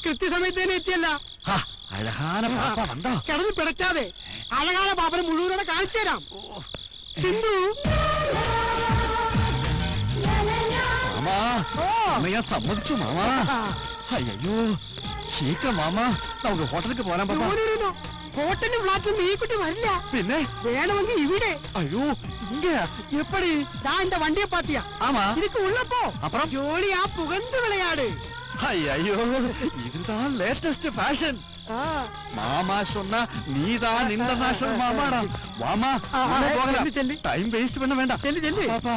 കൃത്യസമയത്ത് തന്നെ എത്തിയല്ല. കിടന്ന് പിടച്ചാതെ അഴകാന പാപ്പനെ മുഴുവനോടെ കാണിച്ചു തരാം. സിന്ധു ഞാൻ സമ്മതിച്ചു മാമാ. അയ്യോ ശീക്രം മാമാ, നമുക്ക് ഹോട്ടലിലേക്ക് പോരാൻ പറ്റുമോ? ഹോട്ടലും ഫ്ലാറ്റും ഈ കുട്ടി വരില്ല. പിന്നെ വേണമെങ്കിൽ ഇവിടെ. അയ്യോ ഇങ്ങനെയാ എപ്പടി? എന്റെ വണ്ടിയെ പാത്തിയാ. ആമാ ഇതൊക്കെ ഉള്ളപ്പോ അപ്പുറം ജോലിയാ പുകந்து വിളയാട്. അയ്യോ இதுதான் லேட்டஸ்ட் ஃபேஷன். மாமா சொன்னா நீதான் இன்டர்நேஷனல் மாமாடா. வாமா போகலாம். டைம் வேஸ்ட் பண்ண வேண்டாம். செல்லு செல்லு பாப்பா.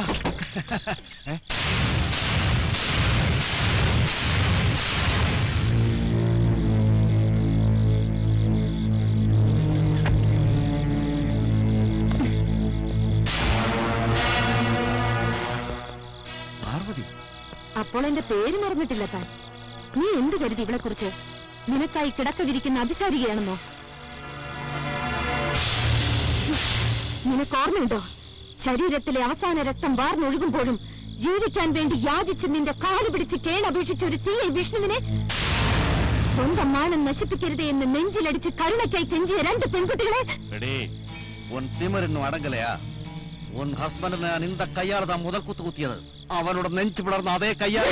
പാർവതി, അപ്പോൾ എന്റെ പേര് മറന്നിട്ടില്ല താൻ. നീ എന്ത് കരുതി ഇവളെ കുറിച്ച്? നിനക്കായി കിടക്ക വിരിക്കുന്ന അഭിസാരികയാണെന്നോ? നിനക്ക് ഓർമ്മയുണ്ടോ, ശരീരത്തിലെ അവസാന രക്തം വാർന്നൊഴുകുമ്പോഴും ജീവിക്കാൻ വേണ്ടി യാചിച്ച് നിന്റെ കാല് പിടിച്ച് കേണപേക്ഷിച്ച ഒരു CI വിഷ്ണുവിനെ സ്വന്തം മാനം നശിപ്പിക്കരുതേ എന്ന് നെഞ്ചിലടിച്ച് കരുണയ്ക്കായി കെഞ്ചിയ 2 പെൺകുട്ടികളെ? உன் திமிர் இன்னும் அடங்கலையா? உன் ஹஸ்பண்ட் நான் இந்த கையால தான் முதல் குத்து குத்தியது. அவனோட நெஞ்சு பிளர்ந்த அதே கையால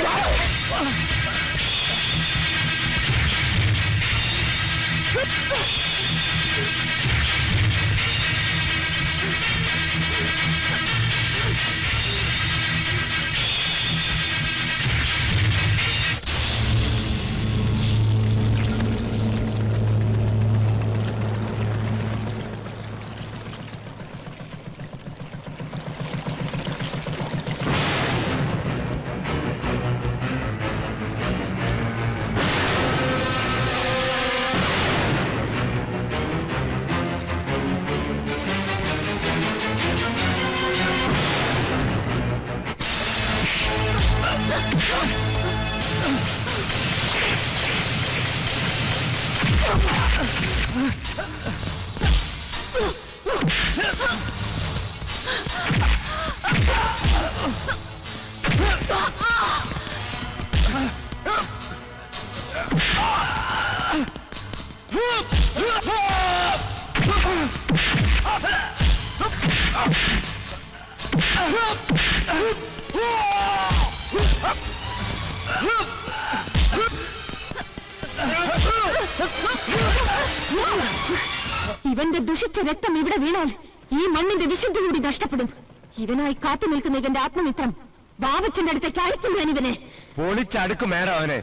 ഇവന്റെ ദുഷിച്ച രക്തം ഇവിടെ വീണാൽ ഈ മണ്ണിന്റെ വിശുദ്ധി കൂടി നഷ്ടപ്പെടും. ഇവനായി കാത്തു നിൽക്കുന്ന ഇവന്റെ ആത്മമിത്രം വാവച്ചന്റെ അടുത്തേക്ക് അയക്കും ഞാൻ ഇവനെ. പൊളിച്ചടുക്കും മേഡം അവനെ.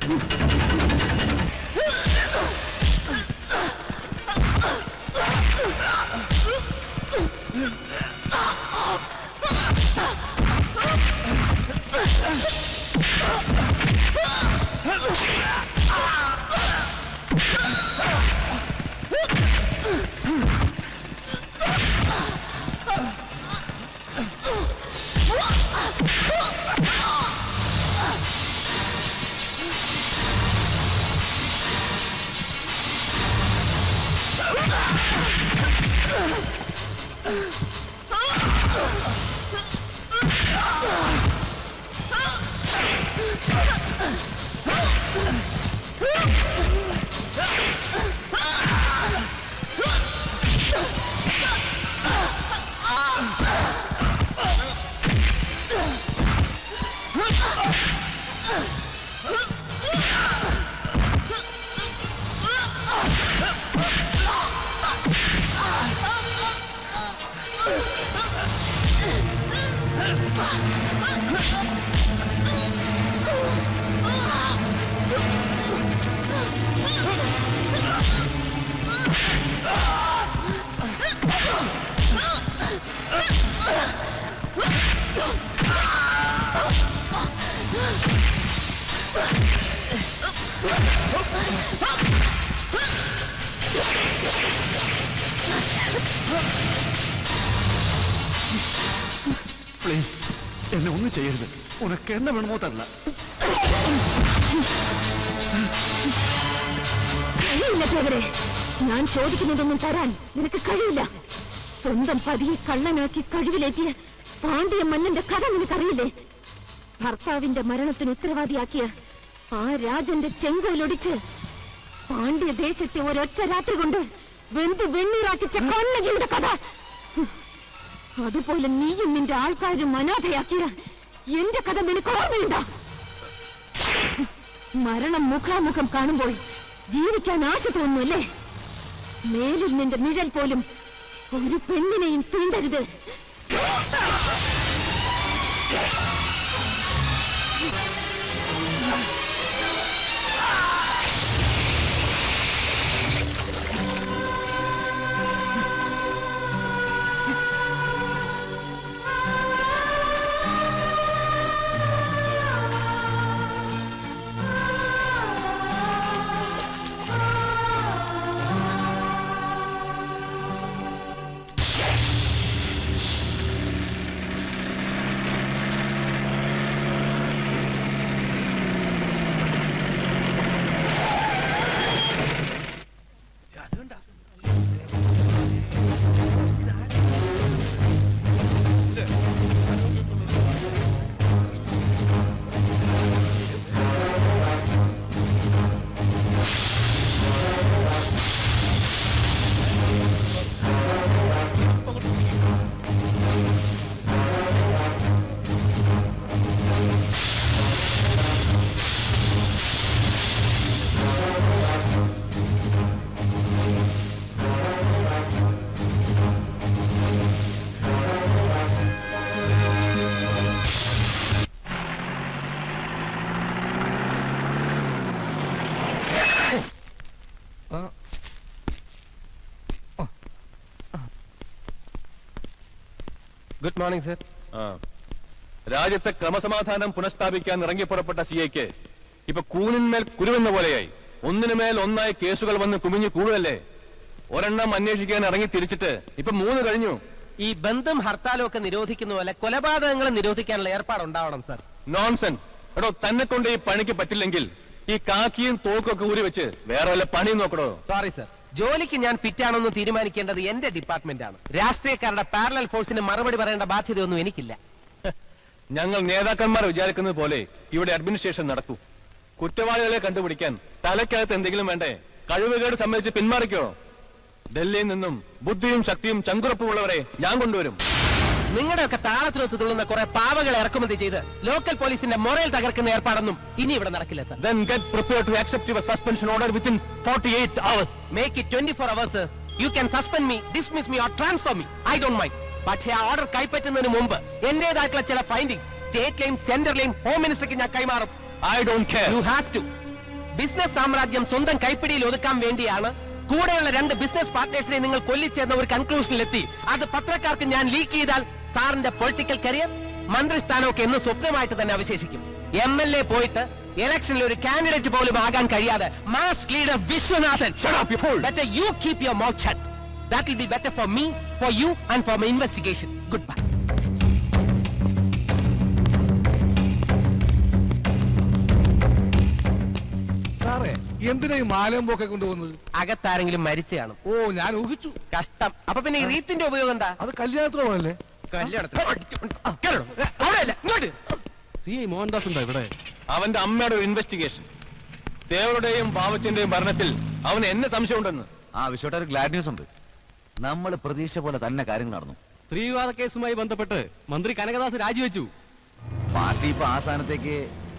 പ്ലീസ് എന്നെ ഒന്നും ചെയ്യരുത്. ഉനക്ക് എന്നെ വേണമോ തരില്ല. ഞാൻ ചോദിക്കുന്നതൊന്നും തരാൻ നിനക്ക് കഴിയില്ല. സ്വന്തം പതിയെ കള്ളനാക്കി കഴിവിലേറ്റിയ പാണ്ഡ്യ മന്നന്റെ കഥ നിനക്കറിയില്ലേ? ഭർത്താവിന്റെ മരണത്തിന് ഉത്തരവാദിയാക്കിയ ആ രാജന്റെ ചെങ്കോലൊടിച്ച് പാണ്ഡ്യദേശത്തെ ഒരൊറ്റ രാത്രി കൊണ്ട് വെന്ത് വെണ്ണീറാക്കിച്ച കണ്ണകിയുടെ കഥ. അതുപോലെ നീയും നിന്റെ ആൾക്കാരും അനാഥയാക്കിയ എന്റെ കഥ നിനക്ക് ഓർമ്മയുണ്ടോ? മരണം മുഖാമുഖം കാണുമ്പോൾ ജീവിക്കാൻ ആശ തോന്നുന്നല്ലേ? മേലിൽ നിന്റെ നിഴൽ പോലും ഒരു പെണ്ണിനെയും തീണ്ടരുത്. Good morning sir. രാജ്യത്തെ ക്രമസമാധാനം പുനഃസ്ഥാപിക്കാൻ ഇറങ്ങിപ്പുറപ്പെട്ട സിഐക്ക് ഇപ്പൊ കൂനിന്മേൽ കുരുവെന്ന പോലെയായി. ഒന്നിനുമേൽ ഒന്നായി കേസുകൾ വന്ന് കുമിഞ്ഞു കൂടുകയല്ലേ. ഒരെണ്ണം അന്വേഷിക്കാൻ ഇറങ്ങി തിരിച്ചിട്ട് ഇപ്പൊ 3 കഴിഞ്ഞു. ഈ ബന്ധം ഹർത്താലും ഒക്കെ നിരോധിക്കുന്ന പോലെ കൊലപാതകങ്ങൾ നിരോധിക്കാനുള്ള ഏർപ്പാടുണ്ടാവണം സർ. നോൺസെൻസ്. എടോ, തന്നെ കൊണ്ട് ഈ പണിക്ക് പറ്റില്ലെങ്കിൽ ഈ കാക്കിയും തോക്കൊക്കെ ഊരി വെച്ച് വേറെ വല്ല പണിയും നോക്കണോ? സോറി സർ, ജോലിക്ക് ഞാൻ ഫിറ്റ് ആണെന്ന് തീരുമാനിക്കേണ്ടത് എന്റെ ഡിപ്പാർട്ട്മെന്റ് ആണ്. രാഷ്ട്രീയക്കാരുടെ പാരലൽ ഫോഴ്സിന് മറുപടി പറയേണ്ട ബാധ്യതയൊന്നും എനിക്കില്ല. ഞങ്ങൾ നേതാക്കന്മാർ വിചാരിക്കുന്നത് പോലെ ഇവിടെ അഡ്മിനിസ്ട്രേഷൻ നടക്കൂ. കുറ്റവാളികളെ കണ്ടുപിടിക്കാൻ തലയ്ക്കകത്ത് എന്തെങ്കിലും വേണ്ടേ? കഴിവുകേട് സമ്മതിച്ച് പിന്മാറിക്കോ. ഡൽഹിയിൽ നിന്നും ബുദ്ധിയും ശക്തിയും ചങ്കുറപ്പുമുള്ളവരെ ഞാൻ കൊണ്ടുവരും. നിങ്ങളുടെയൊക്കെ താളത്തിനൊത്ത് തുള്ളുന്ന കുറെ പാവകളെ ഇറക്കുമതി ചെയ്ത് ലോക്കൽ പോലീസിന്റെ മൊറൽ തകർക്കുന്ന ഏർപ്പാടൊന്നും ഇനി ഇവിടെ നടക്കില്ല sir. Then get prepared to accept your suspension order within 48 hours. Make it 24 hours sir. You can suspend me, dismiss me or transfer me. I don't mind. പക്ഷേ ആ ഓർഡർ കൈപ്പറ്റുന്നതിന് മുമ്പ് എന്റേതായിട്ടുള്ള ചില ഫൈൻഡിങ്സ് സ്റ്റേറ്റിലെയും സെന്ററിലെയും ഹോം മിനിസ്റ്റർക്ക് ഞാൻ കൈമാറും. I don't care. You have to. Business സാമ്രാജ്യം സ്വന്തം കൈപ്പിടിയിൽ ഒതുക്കാൻ വേണ്ടിയാണ് കൂടെയുള്ള 2 ബിസിനസ് പാർട്ട്നേഴ്സിനെ നിങ്ങൾ കൊല്ലിച്ചെന്ന ഒരു കൺക്ലൂഷനിലെത്തി അത് പത്രക്കാർക്ക് ഞാൻ ലീക്ക് ചെയ്താൽ സാറിന്റെ പൊളിറ്റിക്കൽ കരിയർ മന്ത്രിസ്ഥാനമൊക്കെ എന്നും സ്വപ്നമായിട്ട് തന്നെ അവശേഷിക്കും. MLA പോയിട്ട് ഇലക്ഷനിൽ ഒരു കാൻഡിഡേറ്റ് പോലും ആകാൻ കഴിയാതെ mass leader Viswanathan. Shut up, you fool. Better you keep your mouth shut. That will be better for me, for you and for my investigation. Goodbye. സാറേ, എന്തിനാ ഈ മാലയും പോക്കെ കൊണ്ടുപോകുന്നത്? അകത്താരെങ്കിലും മരിച്ചു കാണും. ഓ, ഞാൻ ഊഹിച്ചു. കഷ്ടം. അപ്പൊ പിന്നെ ഈ റീത്തിന്റെ ഉപയോഗം എന്താ? അത് കല്യാണത്തിന് പോകല്ലേ? CI മോഹൻദാസ് ഉണ്ടോ ഇവിടെ? അവന്റെ അമ്മയുടെ ഒരു ഇൻവെസ്റ്റിഗേഷൻ. ദേവരുടെയും പാവച്ചന്റെയും ഭരണത്തിൽ അവന് എന്നെ സംശയമുണ്ടെന്ന്. ആ വിശ്വട്ട ഒരു ഗ്ലാഡ് ന്യൂസ് ഉണ്ട്. നമ്മൾ പ്രതീക്ഷ പോലെ തന്നെ കാര്യങ്ങൾ നടന്നു. സ്ത്രീവിവാദ കേസുമായി ബന്ധപ്പെട്ട് മന്ത്രി കനകദാസ് രാജിവെച്ചു. പാർട്ടി ഇപ്പൊ ആ സ്ഥാനത്തേക്ക്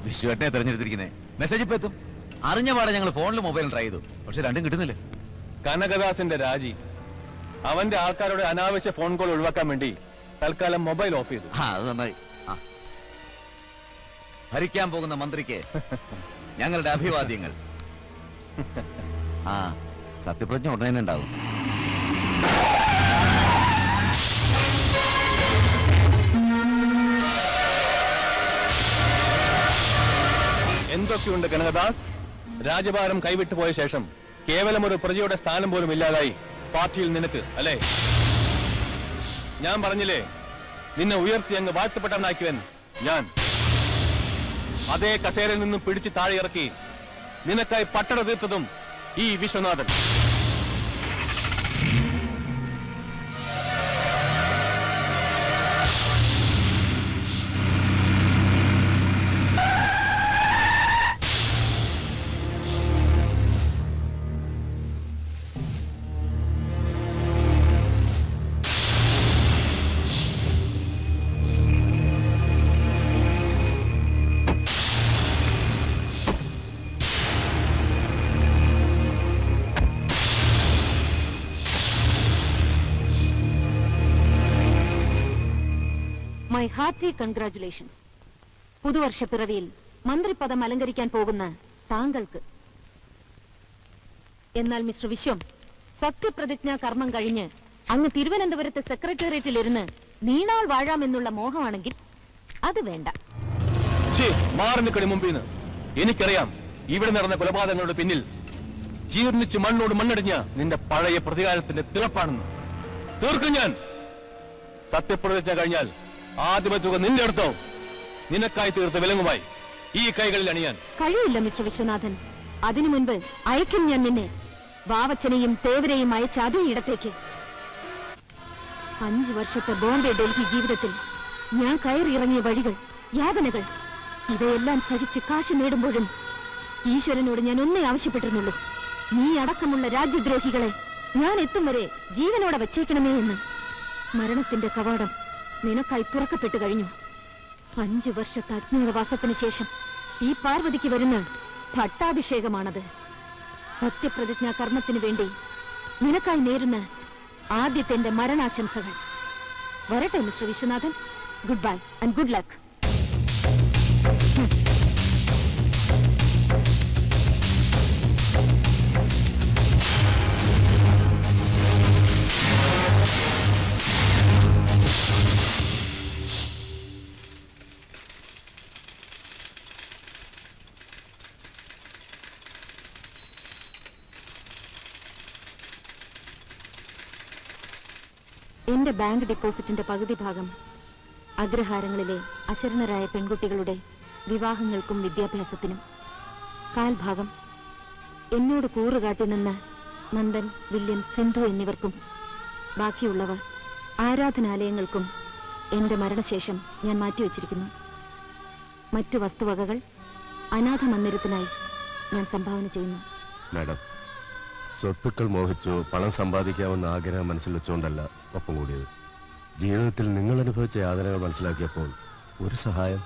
വിശ്വട്ടനെ തെരഞ്ഞെടുത്തിരിക്കുന്നത്. മെസ്സേജ് ഇപ്പൊ എത്തും. അറിഞ്ഞ പാടെ ഞങ്ങൾ ഫോണിലും മൊബൈലും ട്രൈ ചെയ്തു, പക്ഷെ രണ്ടും കിട്ടുന്നില്ല. കനകദാസിന്റെ രാജി അവന്റെ ആൾക്കാരുടെ അനാവശ്യ ഫോൺ കോൾ ഒഴിവാക്കാൻ വേണ്ടി തൽക്കാലം മൊബൈൽ ഓഫ് ചെയ്തു. അത് നന്നായി. ഭരിക്കാൻ പോകുന്ന മന്ത്രിക്ക് ഞങ്ങളുടെ അഭിവാദ്യങ്ങൾ. സത്യപ്രതിജ്ഞ ഉടനെ തന്നെ ഉണ്ടാവും. എന്തൊക്കെയുണ്ട് കനകദാസ്? രാജഭാരം കൈവിട്ടു പോയ ശേഷം കേവലം ഒരു പ്രജയുടെ സ്ഥാനം പോലും ഇല്ലാതായി പാർട്ടിയിൽ നിനക്ക്, അല്ലേ? ഞാൻ പറഞ്ഞില്ലേ നിന്നെ ഉയർത്തി അങ്ങ് വാഴ്ത്തപ്പെട്ടവനാക്കിവൻ ഞാൻ. അതേ കസേരയിൽ നിന്നും പിടിച്ച് താഴെ ഇറക്കി നിനക്കായി പട്ടണ തീർത്തതും ഈ വിശ്വനാഥൻ. My hearty congratulations. പുതുവർഷ പിറവിയിൽ മന്ത്രിപദം അലങ്കരിക്കാൻ പോകുന്ന താങ്കൾക്ക്. എന്നാൽ മിസ്റ്റർ വിശ്വം, സത്യപ്രതിജ്ഞാ കർമ്മം കഴിഞ്ഞ് അങ്ങ് തിരുവനന്തപുരത്തെ സെക്രട്ടേറിയറ്റിൽ ഇരുന്ന് നീണാൾ വാഴാമെന്നുള്ള മോഹമാണെങ്കിൽ അത് വേണ്ട. മാറി നിൽക്കണി മുമ്പിന്ന്. എനിക്കറിയാം ഇവിടെ നടന്ന കൊലപാതകങ്ങളുടെ പിന്നിൽ ജീർണിച്ച് മണ്ണോട് മണ്ണടിഞ്ഞ നിന്റെ പഴയ പ്രതികാരത്തിന്റെ തിളപ്പാണെന്ന്. തീർക്കും ഞാൻ. സത്യപ്രതിജ്ഞ കഴിഞ്ഞാൽ ആദ്യമ തുക നിന്റെ അടുത്തോ നിനക്കായി തീർത്ത വിലങ്ങുമായി ഈ കൈകളിൽ അണിയാൻ കഴിയില്ല മിസ്റ്റർ വിശ്വനാഥൻ. അതിനു മുൻപ് അയക്കും ഞാൻ നിന്നെ, വാവച്ചനെയും തേവരെയും അയച്ച അതേ ഇടത്തേക്ക്. 5 വർഷത്തെ ബോംബെ ഡൽഹി ജീവിതത്തിൽ ഞാൻ കയറിയിറങ്ങിയ വഴികൾ, യാതനകൾ, ഇവയെല്ലാം സഹിച്ച് കാശ് നേടുമ്പോഴും ഈശ്വരനോട് ഞാൻ ഒന്നേ ആവശ്യപ്പെട്ടിരുന്നുള്ളൂ, നീ അടക്കമുള്ള രാജ്യദ്രോഹികളെ ഞാൻ എത്തും വരെ ജീവനോടെ വച്ചേക്കണമേ എന്ന്. മരണത്തിന്റെ കവാടം നിനക്കായി തുറക്കപ്പെട്ടു കഴിഞ്ഞു. 5 വർഷത്തെ അജ്ഞാതവാസത്തിന് ശേഷം ഈ പാർവതിക്ക് വരുന്ന ഭട്ടാഭിഷേകമാണത്. സത്യപ്രതിജ്ഞാ കർമ്മത്തിന് വേണ്ടി നിനക്കായി നേരുന്ന ആദ്യത്തെ എന്റെ മരണാശംസകൾ. വരട്ടെ mister Viswanathan. Good bye and good luck. എന്റെ ബാങ്ക് ഡെപ്പോസിറ്റിന്റെ പകുതി ഭാഗം അഗ്രഹാരങ്ങളിലെ അശരണരായ പെൺകുട്ടികളുടെ വിവാഹങ്ങൾക്കും വിദ്യാഭ്യാസത്തിനും, കാൽഭാഗം എന്നോട് കൂറുകാട്ടി നിന്ന നന്ദൻ, വില്യം, സിന്ധു എന്നിവർക്കും, ബാക്കിയുള്ളവ ആരാധനാലയങ്ങൾക്കും എന്റെ മരണശേഷം ഞാൻ മാറ്റിവെച്ചിരിക്കുന്നു. മറ്റു വസ്തുവകകൾ അനാഥ മന്ദിരത്തിനായി ഞാൻ സംഭാവന ചെയ്യുന്നു. മാഡം, സ്വത്തുക്കൾ മോഹിച്ചോ പണം സമ്പാദിക്കാമെന്ന ആഗ്രഹം മനസ്സിൽ വെച്ചുകൊണ്ടല്ല ഒപ്പം കൂടിയത്. ജീവിതത്തിൽ നിങ്ങൾ അനുഭവിച്ച യാതനകൾ മനസ്സിലാക്കിയപ്പോൾ ഒരു സഹായം,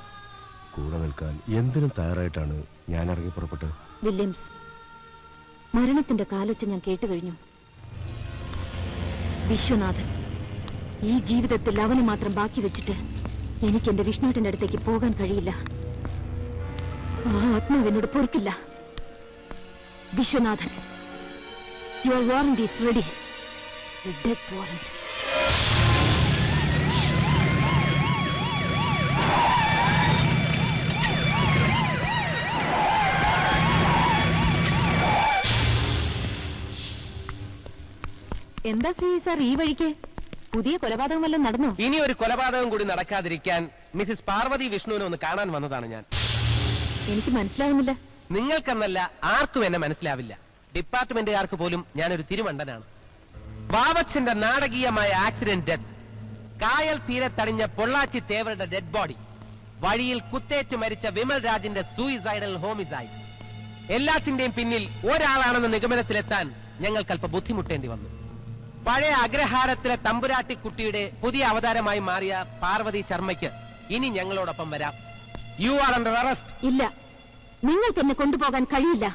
കൂടെ നിൽക്കാൻ എന്തിനും തയ്യാറായിട്ടാണ് ഞാൻ ഇറങ്ങി പുറപ്പെട്ടത്. വില്യംസ്, മരണത്തിന്റെ കാലൊച്ച ഞാൻ കേട്ടുകഴിഞ്ഞു. വിശ്വനാഥൻ, ഈ ജീവിതത്തിൽ അവന് മാത്രം ബാക്കി വെച്ചിട്ട് എനിക്ക് എന്റെ വിഷ്ണുവിന്റെ അടുത്തേക്ക് പോകാൻ കഴിയില്ല. ആ ആത്മാവെന്നോട് പൊറുക്കില്ല. Vishwanathan, your warrant is ready. The death warrant. എന്താ സാർ ഈ വഴിക്ക്? പുതിയ കൊലപാതകം വല്ലതും നടന്നോ? ഇനി ഒരു കൊലപാതകം കൂടി നടക്കാതിരിക്കാൻ മിസ്സിസ് പാർവതി വിഷ്ണുവിനെ ഒന്ന് കാണാൻ വന്നതാണ് ഞാൻ. എനിക്ക് മനസ്സിലാകുന്നില്ല. നിങ്ങൾക്കെന്നല്ല ആർക്കും എന്നെ മനസ്സിലാവില്ല. ഡിപ്പാർട്ട്മെന്റുകാർക്ക് പോലും ഞാനൊരു തിരുമണ്ടനാണ്. ബാബച്ചന്റെ നാടകീയമായ ആക്സിഡന്റ് ഡെത്ത്, കായൽ തീരത്തണിഞ്ഞ പൊള്ളാച്ചി തേവരുടെ ഡെഡ് ബോഡി, വഴിയിൽ കുത്തേറ്റ് മരിച്ച വിമൽ രാജിന്റെ സൂയിസൈഡൽ ഹോമിസൈഡ്, എല്ലാത്തിന്റെയും പിന്നിൽ ഒരാളാണെന്ന നിഗമനത്തിലെത്താൻ ഞങ്ങൾക്കല്പ ബുദ്ധിമുട്ടേണ്ടി വന്നു. പഴയ അഗ്രഹാരത്തിലെ തമ്പുരാട്ടിക്കുട്ടിയുടെ പുതിയ അവതാരമായി മാറിയ പാർവതി ശർമ്മയ്ക്ക് ഇനി ഞങ്ങളോടൊപ്പം വരാം. You are under arrest. ഇല്ല, നിങ്ങൾക്ക് എന്നെ കൊണ്ടുപോകാൻ കഴിയില്ല.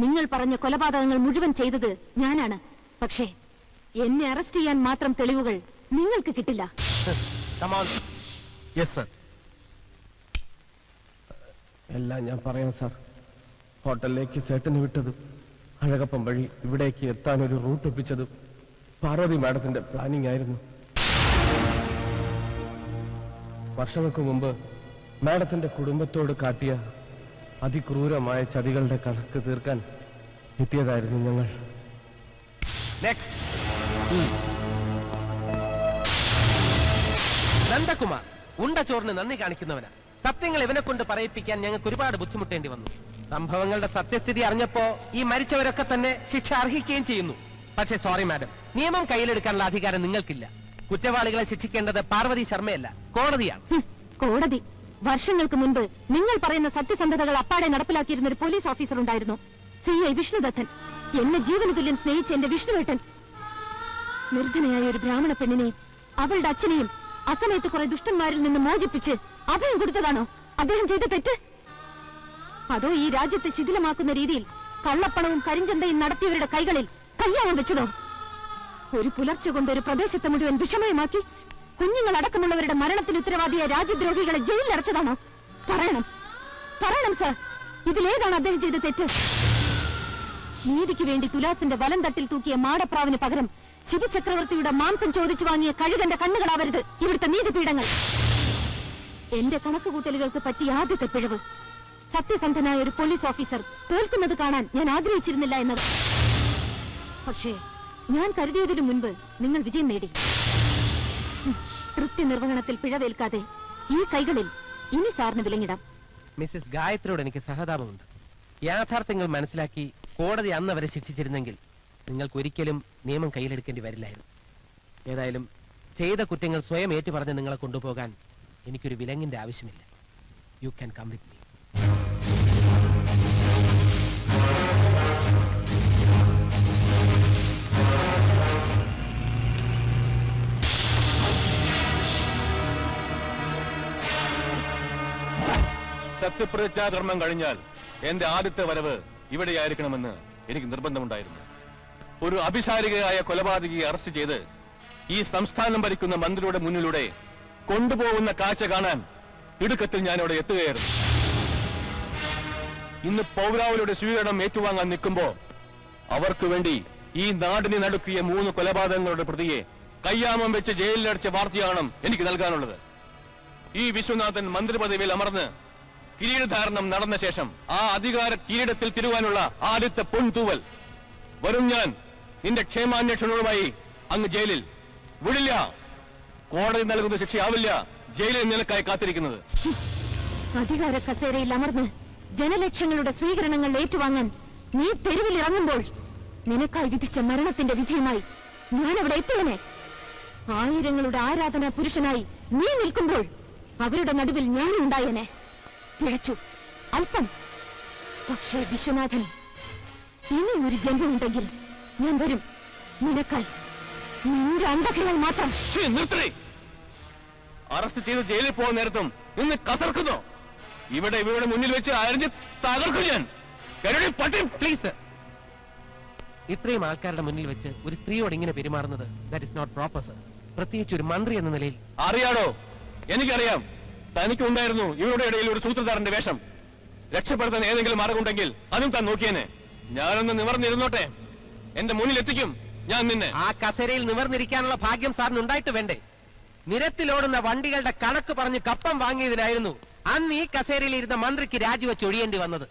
നിങ്ങൾ പറഞ്ഞ കൊലപാതകങ്ങൾ മുഴുവൻ ചെയ്തത് ഞാനാണ്. പക്ഷേ എന്നെ അറസ്റ്റ് ചെയ്യാൻ മാത്രം തെളിവുകൾ നിങ്ങൾക്ക് കിട്ടില്ല. എല്ലാം ഞാൻ പറയാം സാർ. ഹോട്ടലിലേക്ക് സേട്ടനെ വിട്ടതും അഴകപ്പം വഴി ഇവിടേക്ക് എത്താൻ ഒരു റൂട്ട് ഒപ്പിച്ചതും പാർവതി മാഡത്തിന്റെ പ്ലാനിംഗ് ആയിരുന്നു. വർഷങ്ങൾക്ക് മുമ്പ് മാഡത്തിന്റെ കുടുംബത്തോട് കാട്ടിയ അതിക്രൂരമായ ചതികളുടെ കണക്ക് തീർക്കാൻ എത്തിയതായിരുന്നു ഞങ്ങൾ. നന്ദകുമാർ ഉണ്ട ചോറിന് നന്ദി കാണിക്കുന്നവനാ. സത്യങ്ങൾ ഇവനെ കൊണ്ട് പറയിപ്പിക്കാൻ ഞങ്ങൾക്ക് ഒരുപാട് ബുദ്ധിമുട്ടേണ്ടി വന്നു. സംഭവങ്ങളുടെ സത്യസ്ഥിതി അറിഞ്ഞപ്പോ ഈ മരിച്ചവരൊക്കെ തന്നെ ശിക്ഷ അർഹിക്കുകയും ചെയ്യുന്നു. പക്ഷേ സോറി മാഡം, നിയമം കയ്യിലെടുക്കാനുള്ള അധികാരം നിങ്ങൾക്കില്ല. കുറ്റവാളികളെ ശിക്ഷിക്കേണ്ടത് പാർവതി ശർമ്മയല്ല, കോടതിയാണ്. കോടതി? വർഷങ്ങൾക്ക് മുൻപ് നിങ്ങൾ പറയുന്ന സത്യസന്ധതകൾ അപ്പാടെ നടപ്പിലാക്കിയിരുന്ന ഒരു പോലീസ് ഓഫീസർ ഉണ്ടായിരുന്നു, CI വിഷ്ണുദത്തൻ. എന്നെ ജീവന തുല്യം സ്നേഹിച്ച എന്റെ വിഷ്ണുവേട്ടൻ നിർദ്ധനയായ ഒരു ബ്രാഹ്മണ പെണ്ണിനെയും അവളുടെ അച്ഛനെയും അസമയത്ത് കുറെ ദുഷ്ടന്മാരിൽ നിന്ന് മോചിപ്പിച്ച് അഭയം കൊടുത്തതാണോ അദ്ദേഹം ചെയ്ത തെറ്റ്? അതോ ഈ രാജ്യത്തെ ശിഥിലമാക്കുന്ന രീതിയിൽ കള്ളപ്പണവും കരിഞ്ചന്തയും നടത്തിയവരുടെ കൈകളിൽ കയ്യാമം വെച്ചതോ? ഒരു പുലർച്ചെ കൊണ്ട് ഒരു പ്രദേശത്തെ മുഴുവൻ വിഷമയമാക്കി കുഞ്ഞുങ്ങളടക്കമുള്ളവരുടെ മരണത്തിന് ഉത്തരവാദിയായ രാജ്യദ്രോഹികളെ ജയിലിലടച്ചതാണോ? പറയണം, പറയണം സർ. ഇതിലേതാണ് അദ്ദേഹം ചെയ്ത തെറ്റ്? നീതിക്ക് വേണ്ടി തുലാസിന്റെ വലം തട്ടിൽ തൂക്കിയ മാടപ്രാവിന് പകരം ശിവചക്രവർത്തിയുടെ മാംസം ചോദിച്ചു വാങ്ങിയ കഴുകന്റെ കണ്ണുകളാവരുത് ഇവിടുത്തെ നീതിപീഠങ്ങൾ. എന്റെ കണക്കുകൂട്ടലുകൾക്ക് പറ്റിയ ആദ്യത്തെ പിഴവ് സത്യസന്ധനായ ഒരു പോലീസ് ഓഫീസർ തോൽക്കുന്നത് കാണാൻ ഞാൻ ആഗ്രഹിച്ചിരുന്നില്ല എന്നത്. പക്ഷേ ഞാൻ കരുതിയതിനു മുൻപ് നിങ്ങൾ വിജയം നേടി. കൃത്യനിർവഹണത്തിൽ പിഴവേൽക്കാതെ ഈ കൈകളിൽ ഇനി സാറിന് വിലങ്ങിടാം. മിസ്സിസ് ഗായത്രിയോട് എനിക്ക് സഹതാപമുണ്ട്. യാഥാർത്ഥ്യങ്ങൾ മനസ്സിലാക്കി കോടതി അന്ന് അവരെ ശിക്ഷിച്ചിരുന്നെങ്കിൽ നിങ്ങൾക്ക് ഒരിക്കലും നിയമം കയ്യിലെടുക്കേണ്ടി വരില്ലായിരുന്നു. ഏതായാലും ചെയ്ത കുറ്റങ്ങൾ സ്വയം ഏറ്റുപറഞ്ഞ് നിങ്ങളെ കൊണ്ടുപോകാൻ എനിക്കൊരു വിലങ്ങിന്റെ ആവശ്യമില്ല. You can come with me. സത്യപ്രതിജ്ഞാകർമ്മം കഴിഞ്ഞാൽ എന്റെ ആദ്യത്തെ വരവ് ഇവിടെയായിരിക്കണമെന്ന് എനിക്ക് നിർബന്ധമുണ്ടായിരുന്നു. ഒരു അഭിസാരികയായ കൊലപാതകിയെ അറസ്റ്റ് ചെയ്ത് ഈ സംസ്ഥാനം ഭരിക്കുന്ന മന്ത്രിയുടെ മുന്നിലൂടെ കൊണ്ടുപോകുന്ന കാഴ്ച കാണാൻ ഇടുക്കത്തിൽ ഞാൻ ഇവിടെ എത്തുകയായിരുന്നു. ഇന്ന് പൗരാവലിയുടെ സ്വീകരണം ഏറ്റുവാങ്ങാൻ നിൽക്കുമ്പോ അവർക്ക് വേണ്ടി ഈ നാടിനെ നടുക്കിയ 3 കൊലപാതകങ്ങളുടെ പ്രതിയെ കയ്യാമം വെച്ച് ജയിലിലടച്ച വാർത്തയാണ് എനിക്ക് നൽകാനുള്ളത്. ഈ വിശ്വനാഥൻ മന്ത്രിപദവിയിൽ അമർന്ന് കിരീടധാരണം നടന്ന ശേഷം ആ അധികാര കിരീടത്തിൽ തിരുവാനുള്ള ആദ്യത്തെ പൊൻതൂവൽ വരും ഞാൻ നിന്റെ ക്ഷേമാന്വേഷണവുമായി അങ്ങ് ജയിലിൽ വിടില്ല. കോടതി നൽകുന്ന ശിക്ഷയാവില്ല ജയിലിൽ നിനക്കായി കാത്തിരിക്കുന്നത്. അധികാര കസേരയിൽ അമർന്ന് ജനലക്ഷങ്ങളുടെ സ്വീകരണങ്ങൾ ഏറ്റുവാങ്ങാൻ നീ തെരുവിൽ ഇറങ്ങുമ്പോൾ നിനക്കായി വിധിച്ച മരണത്തിന്റെ വിധിയുമായി ഞാൻ അവിടെ എത്തിയനെ. ആയിരങ്ങളുടെ ആരാധനാ പുരുഷനായി നീ നിൽക്കുമ്പോൾ അവരുടെ നടുവിൽ ഞാനുണ്ടായനെ. പിഴച്ചു അല്പം. പക്ഷേ വിശ്വനാഥൻ, ഇനി ഒരു ജന്മമുണ്ടെങ്കിൽ ഞാൻ വരും നിനക്കായി. നിന്റെ അന്ധകയായി മാത്രം. അറസ്റ്റ് ചെയ്ത് ജയിലിൽ പോകുന്ന നേരത്തും നിന്ന് കസർക്കുന്നോ? ഇവിടെ മുന്നിൽ വെച്ച് അരിഞ്ഞ് തകർക്കും ഞാൻ. പ്ലീസ്, ഇത്രയും ആൾക്കാരുടെ മുന്നിൽ വെച്ച് ഒരു സ്ത്രീയോട് ഇങ്ങനെ പെരുമാറുന്നത് that is not proper sir. പ്രത്യേകിച്ച് ഒരു മന്ത്രി എന്ന നിലയിൽ. അറിയാടോ, എനിക്കറിയാം. തനിക്കുണ്ടായിരുന്നു ഇവരുടെ ഇടയിൽ ഒരു സൂത്രധാരന്റെ വേഷം. രക്ഷപ്പെടുത്താൻ ഏതെങ്കിലും മാർഗമുണ്ടെങ്കിൽ അതും താൻ നോക്കിയേനെ. ഞാനൊന്ന് നിവർന്നിരുന്നോട്ടെ. എന്റെ മുന്നിൽ എത്തിക്കും ഞാൻ നിന്നെ. ആ കസേരയിൽ നിവർന്നിരിക്കാനുള്ള ഭാഗ്യം സാറിന് ഉണ്ടായിട്ട് വേണ്ടേ? നിരത്തിലോടുന്ന വണ്ടികളുടെ കണക്ക് പറഞ്ഞ് കപ്പം വാങ്ങിയതിനായിരുന്നു അന്ന് ഈ കസേരയിൽ ഇരുന്ന മന്ത്രിക്ക് രാജിവെച്ച് ഒഴിയേണ്ടി വന്നത്.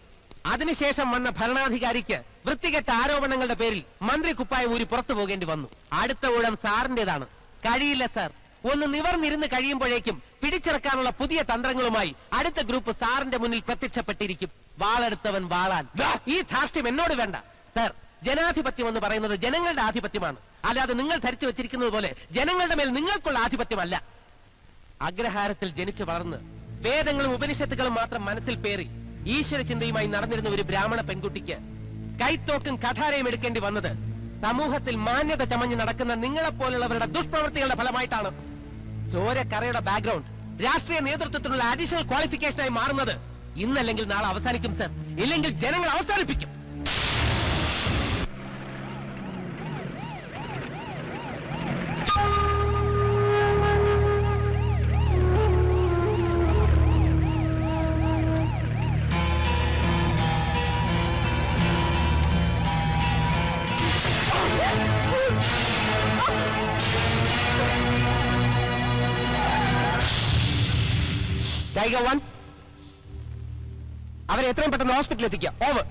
അതിനുശേഷം വന്ന ഭരണാധികാരിക്ക് വൃത്തികെട്ട ആരോപണങ്ങളുടെ പേരിൽ മന്ത്രി കുപ്പായം ഊരി പുറത്തു പോകേണ്ടി വന്നു. അടുത്ത ഊഴം സാറിന്റേതാണ്. കഴിയില്ല സാർ. ഒന്ന് നിവർന്നിരുന്ന് കഴിയുമ്പോഴേക്കും പിടിച്ചിറക്കാനുള്ള പുതിയ തന്ത്രങ്ങളുമായി അടുത്ത ഗ്രൂപ്പ് സാറിന്റെ മുന്നിൽ പ്രത്യക്ഷപ്പെട്ടിരിക്കും. വാളെടുത്തവൻ വാളാൻ. ഈ ധാർഷ്ട്യം എന്നോട് വേണ്ട സാർ. ജനാധിപത്യം എന്ന് പറയുന്നത് ജനങ്ങളുടെ ആധിപത്യമാണ്. അല്ലാതെ നിങ്ങൾ ധരിച്ചു വെച്ചിരിക്കുന്നത് പോലെ ജനങ്ങളുടെ മേൽ നിങ്ങൾക്കുള്ള ആധിപത്യമല്ല. അഗ്രഹാരത്തിൽ ജനിച്ചു വളർന്ന് വേദങ്ങളും ഉപനിഷത്തുകളും മാത്രം മനസ്സിൽ പേറി ഈശ്വര ചിന്തയുമായി നടന്നിരുന്ന ഒരു ബ്രാഹ്മണ പെൺകുട്ടിക്ക് കൈത്തോക്കും കഠാരയും എടുക്കേണ്ടി വന്നത് സമൂഹത്തിൽ മാന്യത ചമഞ്ഞ് നടക്കുന്ന നിങ്ങളെപ്പോലുള്ളവരുടെ ദുഷ്പ്രവൃത്തികളുടെ ഫലമായിട്ടാണ്. ചോരക്കറയുടെ ബാക്ക്ഗ്രൗണ്ട് രാഷ്ട്രീയ നേതൃത്വത്തിനുള്ള അഡീഷണൽ ക്വാളിഫിക്കേഷനായി മാറുന്നത് ഇന്നല്ലെങ്കിൽ നാളെ അവസാനിക്കും സർ. ഇല്ലെങ്കിൽ ജനങ്ങൾ അവസാനിപ്പിക്കും. ടൈഗർ 1, അവരെ എത്രയും പെട്ടെന്ന് ഹോസ്പിറ്റലിൽ എത്തിക്കാം. ഓവർ.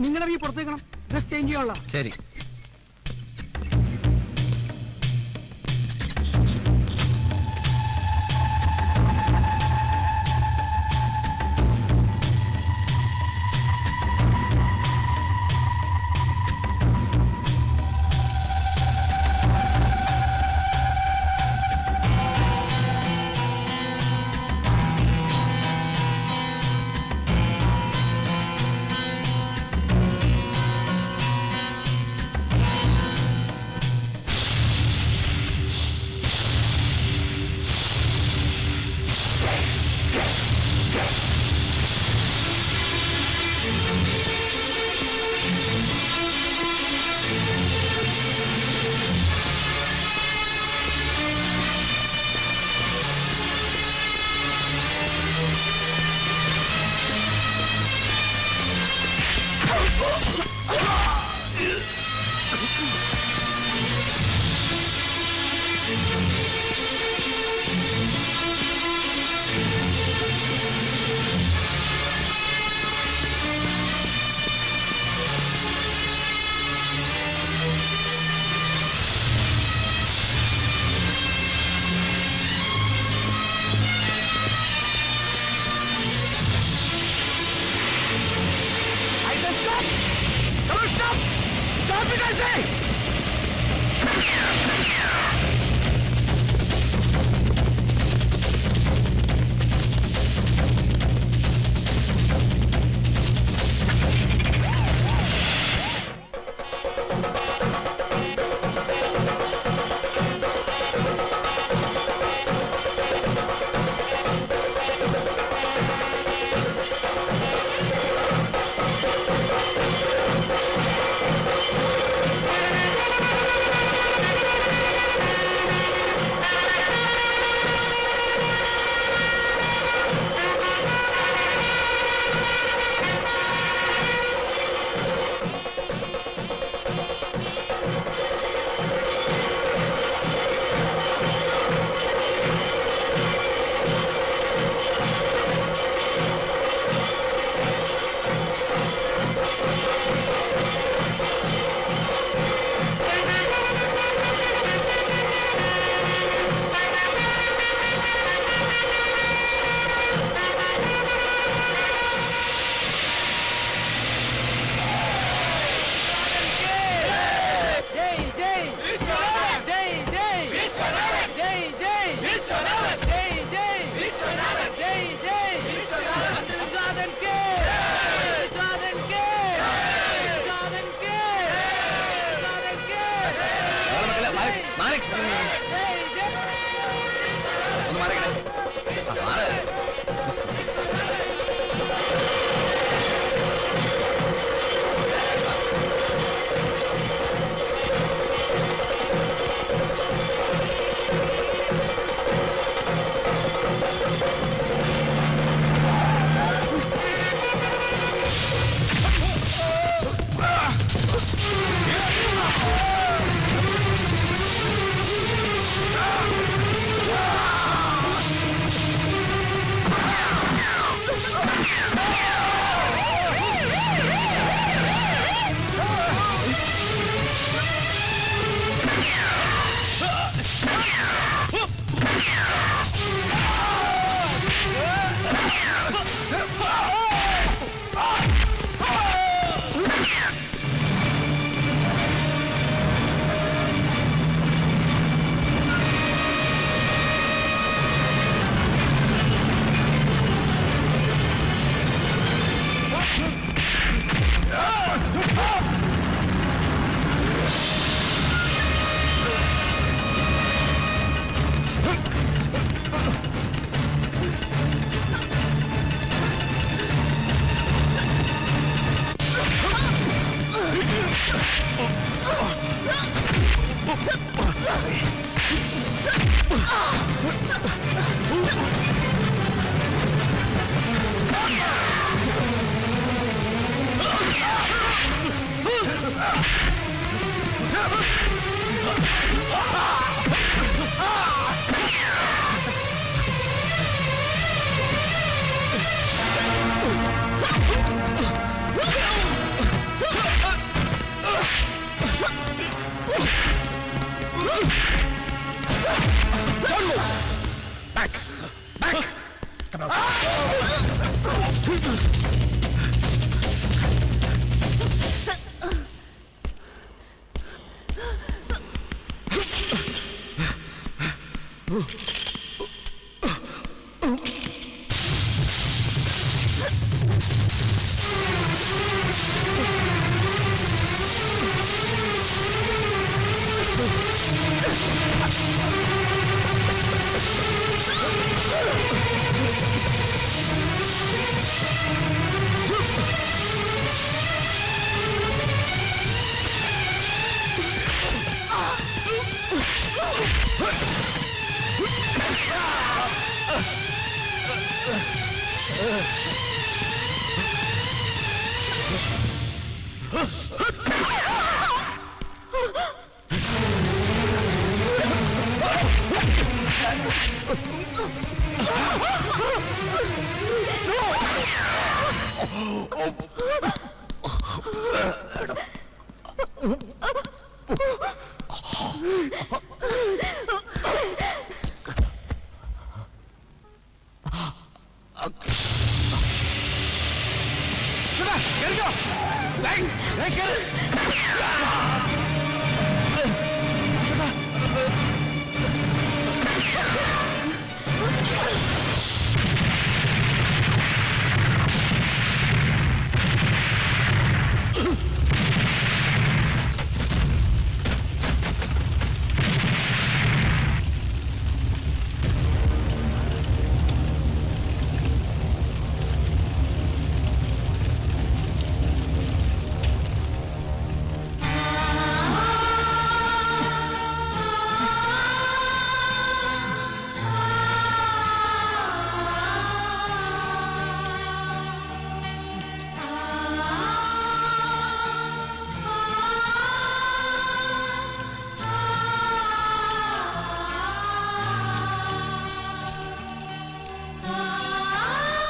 നിങ്ങളിറങ്ങി പുറത്തേക്കണം. ഡ്രസ് ചേഞ്ച് ചെയ്യാനുള്ള. ശരി.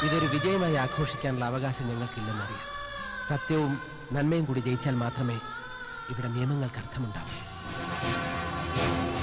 ഇതൊരു വിജയമായി ആഘോഷിക്കാനുള്ള അവകാശം ഞങ്ങൾക്കില്ലെന്നറിയാം. സത്യവും നന്മയും കൂടി ജയിച്ചാൽ മാത്രമേ ഇവിടെ നിയമങ്ങൾക്ക് അർത്ഥമുണ്ടാവൂ.